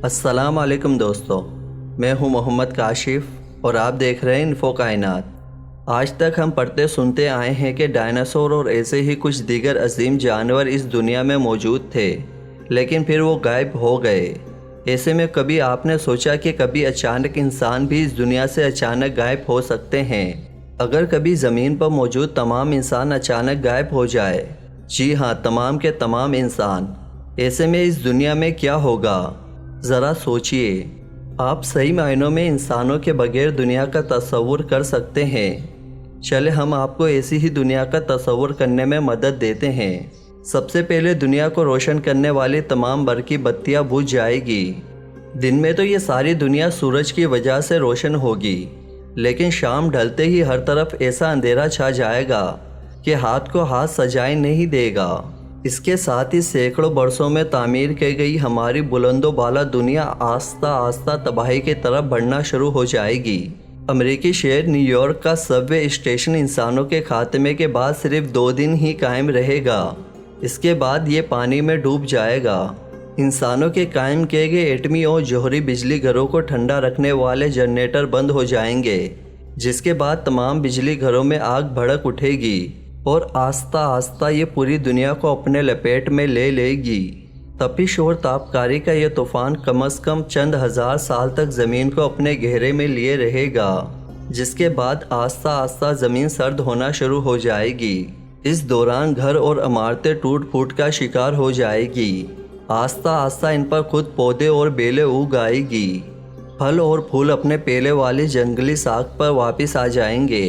السلام علیکم دوستو، میں ہوں محمد کاشف اور آپ دیکھ رہے ہیں انفو کائنات۔ آج تک ہم پڑھتے سنتے آئے ہیں کہ ڈائناسور اور ایسے ہی کچھ دیگر عظیم جانور اس دنیا میں موجود تھے، لیکن پھر وہ غائب ہو گئے۔ ایسے میں کبھی آپ نے سوچا کہ کبھی اچانک انسان بھی اس دنیا سے اچانک غائب ہو سکتے ہیں؟ اگر کبھی زمین پر موجود تمام انسان اچانک غائب ہو جائے، جی ہاں، تمام کے تمام انسان، ایسے میں اس دنیا میں کیا ہوگا؟ ذرا سوچئے، آپ صحیح معنوں میں انسانوں کے بغیر دنیا کا تصور کر سکتے ہیں؟ چلے ہم آپ کو ایسی ہی دنیا کا تصور کرنے میں مدد دیتے ہیں۔ سب سے پہلے دنیا کو روشن کرنے والی تمام برقی بتیاں بجھ جائے گی۔ دن میں تو یہ ساری دنیا سورج کی وجہ سے روشن ہوگی، لیکن شام ڈھلتے ہی ہر طرف ایسا اندھیرا چھا جائے گا کہ ہاتھ کو ہاتھ سجائے نہیں دے گا۔ اس کے ساتھ ہی سینکڑوں برسوں میں تعمیر کی گئی ہماری بلند و بالا دنیا آہستہ آہستہ تباہی کی طرف بڑھنا شروع ہو جائے گی۔ امریکی شہر نیو یارک کا سب وے اسٹیشن انسانوں کے خاتمے کے بعد صرف 2 دن ہی قائم رہے گا۔ اس کے بعد یہ پانی میں ڈوب جائے گا۔ انسانوں کے قائم کیے گئے ایٹمی اور جوہری بجلی گھروں کو ٹھنڈا رکھنے والے جنریٹر بند ہو جائیں گے، جس کے بعد تمام بجلی گھروں میں آگ بھڑک اٹھے گی اور آہستہ آہستہ یہ پوری دنیا کو اپنے لپیٹ میں لے لے گی۔ تپش اور تابکاری کا یہ طوفان کم از کم چند ہزار سال تک زمین کو اپنے گھیرے میں لیے رہے گا، جس کے بعد آہستہ آہستہ زمین سرد ہونا شروع ہو جائے گی۔ اس دوران گھر اور عمارتیں ٹوٹ پھوٹ کا شکار ہو جائے گی۔ آہستہ آہستہ ان پر خود پودے اور بیلیں اگ آئے گی۔ پھل اور پھول اپنے پہلے والی جنگلی ساکھ پر واپس آ جائیں گے،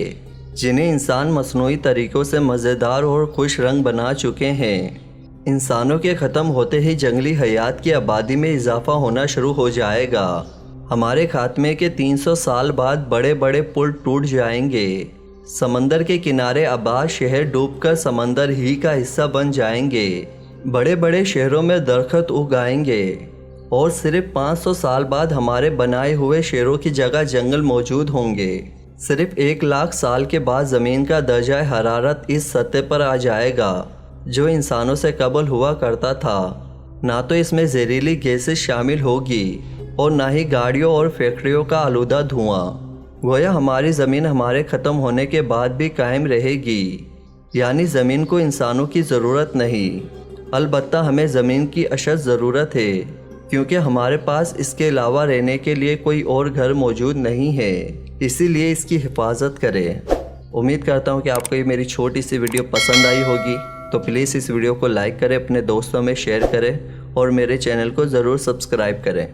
جنہیں انسان مصنوعی طریقوں سے مزیدار اور خوش رنگ بنا چکے ہیں۔ انسانوں کے ختم ہوتے ہی جنگلی حیات کی آبادی میں اضافہ ہونا شروع ہو جائے گا۔ ہمارے خاتمے کے 300 سال بعد بڑے بڑے پل ٹوٹ جائیں گے۔ سمندر کے کنارے آباد شہر ڈوب کر سمندر ہی کا حصہ بن جائیں گے۔ بڑے بڑے شہروں میں درخت اگ آئیں گے اور صرف 500 سال بعد ہمارے بنائے ہوئے شہروں کی جگہ جنگل موجود ہوں گے۔ صرف 1 لاکھ سال کے بعد زمین کا درجہ حرارت اس سطح پر آ جائے گا جو انسانوں سے قبل ہوا کرتا تھا۔ نہ تو اس میں زہریلی گیسیں شامل ہوگی اور نہ ہی گاڑیوں اور فیکٹریوں کا آلودہ دھواں۔ گویا ہماری زمین ہمارے ختم ہونے کے بعد بھی قائم رہے گی، یعنی زمین کو انسانوں کی ضرورت نہیں۔ البتہ ہمیں زمین کی اشد ضرورت ہے، کیونکہ ہمارے پاس اس کے علاوہ رہنے کے لیے کوئی اور گھر موجود نہیں ہے، اسی لیے اس کی حفاظت کریں۔ امید کرتا ہوں کہ آپ کو یہ میری چھوٹی سی ویڈیو پسند آئی ہوگی، تو پلیز اس ویڈیو کو لائک کریں، اپنے دوستوں میں شیئر کریں اور میرے چینل کو ضرور سبسکرائب کریں۔